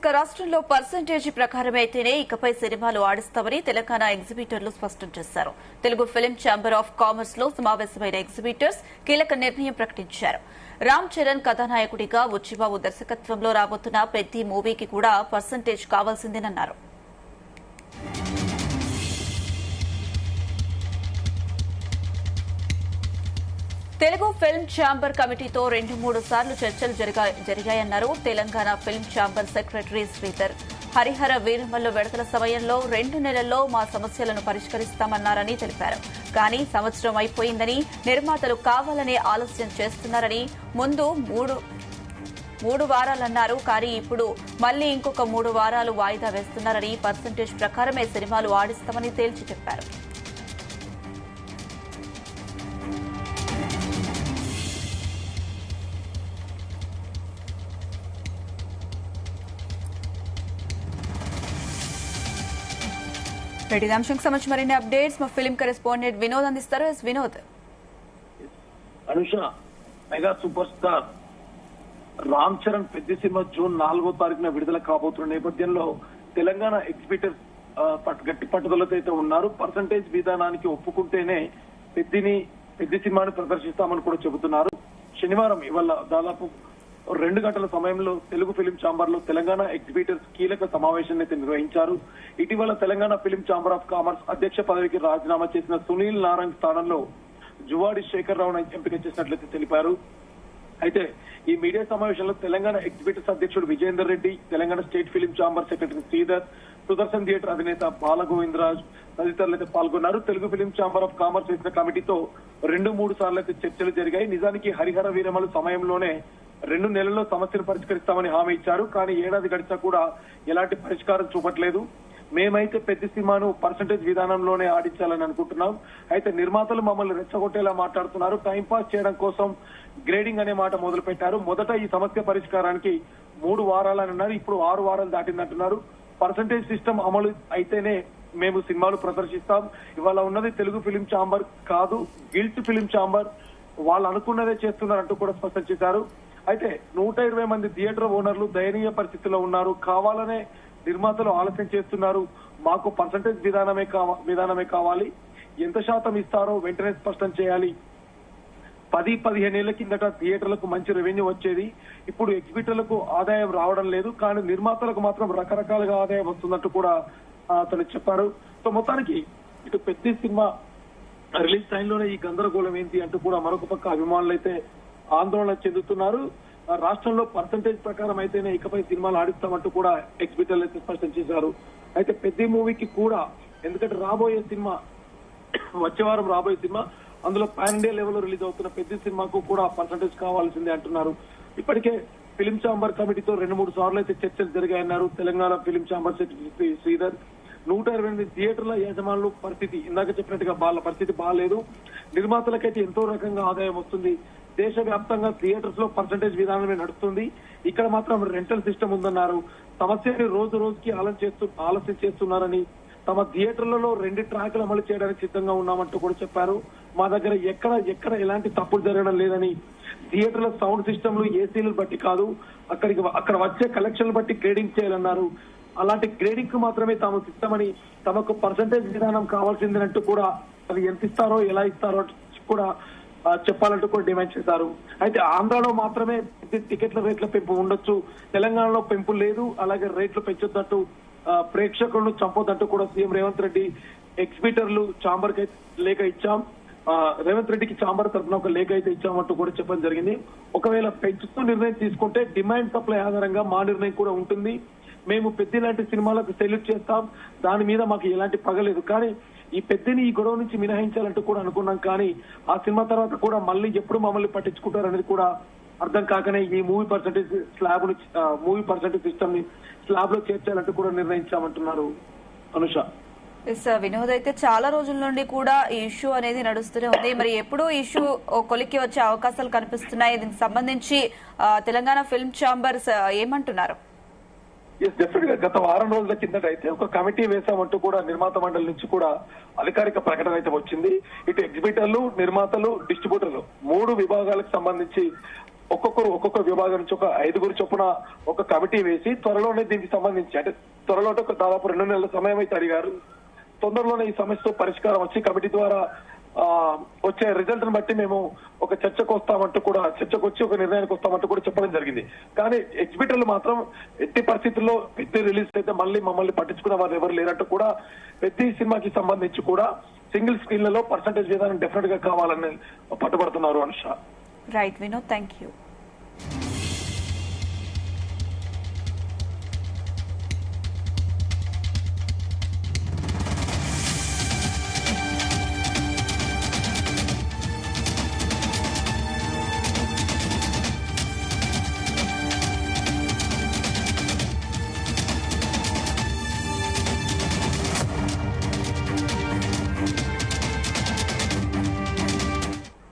ఇక రాష్ట్రంలో పర్సెంటేజీ ప్రకారం అయితేనే ఇకపై సినిమాలు ఆడిస్తామని తెలంగాణ ఎగ్జిబిటర్లు స్పష్టం చేశారు. Telugu film chamber of commerce లో సమావేశమైన ఎగ్జిబిటర్స్ కీలక నిర్ణయం ప్రకటించారు. రామ్ చరణ్ కథానాయకుడిగా బుచ్చిబాబు దర్శకత్వంలో రాబోతున్న పెద్ది మూవీకి కూడా పర్సెంటేజ్ కావాల్సిందేనన్నారు. తెలుగు ఫిల్మ్ ఛాంబర్ కమిటీతో 2-3 సార్లు చర్చలు జరిగాయన్నారు. Telangana film chamber secretary Sridhar Harihara Veeramallu విడుదల సమయంలో 2 నెలల్లో మా సమస్యలను పరిష్కరిస్తామన్నారని తెలిపారు. కానీ సంవత్సరం అయిపోయిందని, నిర్మాతలు కావాలనే ఆలస్యం చేస్తున్నారని, ముందు మూడు వారాలన్నారు. కానీ ఇప్పుడు మళ్లీ ఇంకొక 3 వారాలు వాయిదా వేస్తున్నారని, పర్సెంటేజ్ ప్రకారమే సినిమాలు ఆడిస్తామని తేల్చి చెప్పారు. రెడ్డి అంశంకి సంబంధించి మరిన్ని అప్డేట్స్ మా ఫిల్మ్ కరెస్పాండెంట్ వినోద్ అందిస్తారు. Vinod. Anusha, mega super star Ram Charan పెద్ద సినిమా జూన్ 4వ తారీఖున విడుదల కాబోతున్న నేపథ్యంలో తెలంగాణ ఎగ్జిబిటర్ గట్టి పట్టుదలతో అయితే ఉన్నారు. పర్సంటేజ్ విధానానికి ఒప్పుకుంటేనే పెద్ద సినిమాని ప్రదర్శిస్తామని కూడా చెబుతున్నారు. శనివారం ఇవాళ దాదాపు 2 గంటల సమయంలో తెలుగు ఫిలిం ఛాంబర్ లో తెలంగాణ ఎగ్జిబిటర్స్ కీలక సమావేశాన్ని అయితే నిర్వహించారు. ఇటీవల Telangana film chamber of commerce అధ్యక్ష పదవికి రాజీనామా చేసిన సునీల్ నారాయణ్ స్థానంలో జువాడి శేఖర్ రావును ఎంపిక చేసినట్లయితే తెలిపారు. అయితే ఈ మీడియా సమావేశంలో తెలంగాణ ఎగ్జిబిటర్స్ అధ్యక్షుడు Vijayender Reddy, Telangana state film chamber secretary Sridhar, Sudarshan theatre అధినేత బాలగోవిందరాజ్ తదితరులు అయితే పాల్గొన్నారు. Telugu film chamber of commerce వేసిన కమిటీతో 2-3 సార్లు అయితే చర్చలు జరిగాయి. నిజానికి హరిహర వీరమలు సమయంలోనే 2 నెలల్లో సమస్యను పరిష్కరిస్తామని హామీ ఇచ్చారు. కానీ ఏడాది గడిచా కూడా ఎలాంటి పరిష్కారం చూపట్లేదు. మేమైతే పెద్ద సినిమాను పర్సంటేజ్ విధానంలోనే ఆడించాలని అనుకుంటున్నాం. అయితే నిర్మాతలు మమ్మల్ని రెచ్చగొట్టేలా మాట్లాడుతున్నారు. టైంపాస్ చేయడం కోసం గ్రేడింగ్ అనే మాట మొదలు పెట్టారు. మొదట ఈ సమస్య పరిష్కారానికి 3 వారాలని అన్నారు. ఇప్పుడు 6 వారాలు దాటిందంటున్నారు. పర్సంటేజ్ సిస్టమ్ అమలు అయితేనే మేము సినిమాలు ప్రదర్శిస్తాం. ఇవాళ ఉన్నది తెలుగు ఫిలిం ఛాంబర్ కాదు, గిల్ట్ ఫిలిం ఛాంబర్. వాళ్ళు అనుకున్నదే చేస్తున్నారంటూ కూడా స్పష్టం చేశారు. అయితే 120 మంది థియేటర్ ఓనర్లు దయనీయ పరిస్థితిలో ఉన్నారు. కావాలనే నిర్మాతలు ఆలస్యం చేస్తున్నారు. మాకు పర్సంటేజ్ విధానమే కావాలి. ఎంత శాతం ఇస్తారో వెంటనే స్పష్టం చేయాలి. 10-15 ఏళ్ల కిందట థియేటర్లకు మంచి రెవెన్యూ వచ్చేది. ఇప్పుడు ఎగ్జిబిటర్లకు ఆదాయం రావడం లేదు. కానీ నిర్మాతలకు మాత్రం రకరకాలుగా ఆదాయం వస్తున్నట్టు కూడా అతను చెప్పారు. సో మొత్తానికి ఇటు పెద్ద సినిమా రిలీజ్ టైంలోనే ఈ గందరగోళం ఏంటి అంటూ కూడా మరొక పక్క అభిమానులు అయితే ఆందోళన చెందుతున్నారు. రాష్ట్రంలో పర్సంటేజ్ ప్రకారం అయితేనే ఇకపై సినిమాలు ఆడిస్తామంటూ కూడా ఎగ్జిబిటర్లు అయితే స్పష్టం చేశారు. అయితే పెద్ద మూవీకి కూడా, ఎందుకంటే వచ్చే వారం రాబోయే సినిమా, అందులో పాన్ ఇండియా లెవెల్లో రిలీజ్ అవుతున్న పెద్ద సినిమాకు కూడా పర్సంటేజ్ కావాల్సిందే అంటున్నారు. ఇప్పటికే ఫిలిం ఛాంబర్ కమిటీతో 2-3 సార్లు అయితే చర్చలు జరిగాయన్నారు Telangana film chamber secretary Sridhar. 128 థియేటర్ల యజమానులు పరిస్థితి ఇందాక చెప్పినట్టుగా వాళ్ళ పరిస్థితి బాగాలేదు. నిర్మాతలకైతే ఎంతో రకంగా ఆదాయం వస్తుంది. దేశవ్యాప్తంగా థియేటర్స్ లో పర్సంటేజ్ విధానమే నడుస్తుంది. ఇక్కడ మాత్రం రెంటల్ సిస్టమ్ ఉందన్నారు. సమస్యని రోజు రోజుకి ఆలస్యం చేస్తున్నారని, తమ థియేటర్లలో 2 ట్రాకులు అమలు చేయడానికి సిద్ధంగా ఉన్నామంటూ కూడా చెప్పారు. మా దగ్గర ఎక్కడ ఎలాంటి తప్పులు జరగడం లేదని, థియేటర్ల సౌండ్ సిస్టమ్లు ఏసీలు బట్టి కాదు, అక్కడ వచ్చే కలెక్షన్లు బట్టి గ్రేడింగ్ చేయాలన్నారు. అలాంటి గ్రేడింగ్ కు మాత్రమే తాము సిద్ధమని, తమకు పర్సంటేజ్ విధానం కావాల్సిందంటూ కూడా, అది ఎంత ఇస్తారో ఎలా ఇస్తారో కూడా చెప్పాలంటూ కూడా డిమాండ్ చేశారు. అయితే ఆంధ్రాలో మాత్రమే టికెట్ల రేట్ల పెంపు ఉండొచ్చు, తెలంగాణలో పెంపు లేదు, అలాగే రేట్లు పెంచొద్దంటూ, ప్రేక్షకులను చంపొద్దంటూ కూడా సీఎం రేవంత్ రెడ్డి ఎగ్జిబిటర్లు ఛాంబర్ కి లేఖ ఇచ్చాం, రేవంత్ రెడ్డికి ఛాంబర్ తరఫున ఒక లేఖ అయితే ఇచ్చామంటూ కూడా చెప్పడం జరిగింది. ఒకవేళ పెంచుతూ నిర్ణయం తీసుకుంటే డిమాండ్ సప్లై ఆధారంగా మా నిర్ణయం కూడా ఉంటుంది. మేము పెద్ద లాంటి సినిమాలకు సెల్యూట్ చేస్తాం, దాని మీద మాకు ఎలాంటి పగలేదు. కానీ ఈ పెద్దని ఈ గొడవ నుంచి మినహాయించాలంటూ కూడా అనుకున్నాం. కానీ ఆ సినిమా తర్వాత కూడా మళ్ళీ ఎప్పుడు మమ్మల్ని పట్టించుకుంటారనేది కూడా అర్థం కాకనే ఈ మూవీ పర్సంటేజ్ సిస్టమ్ ని స్లాబ్ లో చేర్చాలంటూ కూడా నిర్ణయించామంటున్నారు. అనుష. వినోద్, అయితే చాలా రోజుల నుండి కూడా ఈ ఇష్యూ అనేది నడుస్తూనే ఉంది. మరి ఎప్పుడు ఇష్యూ కొలిక్కి వచ్చే అవకాశాలు కనిపిస్తున్నాయి? దీనికి సంబంధించి తెలంగాణ ఫిల్మ్ ఛాంబర్స్ ఏమంటున్నారు? డెఫినెట్ గా గత వారం రోజుల కిందట అయితే ఒక కమిటీ వేశామంటూ కూడా నిర్మాత మండలి నుంచి కూడా అధికారిక ప్రకటన అయితే వచ్చింది. ఇటు ఎగ్జిబిటర్లు, నిర్మాతలు, డిస్ట్రిబ్యూటర్లు 3 విభాగాలకు సంబంధించి ఒక్కొక్క విభాగం నుంచి ఒక 5 చొప్పున ఒక కమిటీ వేసి త్వరలోనే దీనికి సంబంధించి అంటే త్వరలో ఒక దాదాపు 2 నెలల సమయం అయితే అడిగారు. తొందరలోనే ఈ సమస్యతో పరిష్కారం వచ్చి కమిటీ ద్వారా వచ్చే రిజల్ట్ ని బట్టి మేము ఒక చర్చకు వస్తామంటూ కూడా చర్చకు వచ్చి ఒక నిర్ణయానికి వస్తామంటూ కూడా చెప్పడం జరిగింది. కానీ ఎగ్జిబిటర్లు మాత్రం ఎట్టి పరిస్థితుల్లో పెద్ద రిలీజ్ అయితే మళ్ళీ మమ్మల్ని పట్టించుకున్న వారు ఎవరు లేరంటూ కూడా పెద్ద సినిమాకి సంబంధించి కూడా సింగిల్ స్క్రీన్లలో పర్సంటేజ్ విధానం డెఫినెట్ గా కావాలని పట్టుబడుతున్నారు Anusha. Right Vinod, thank you.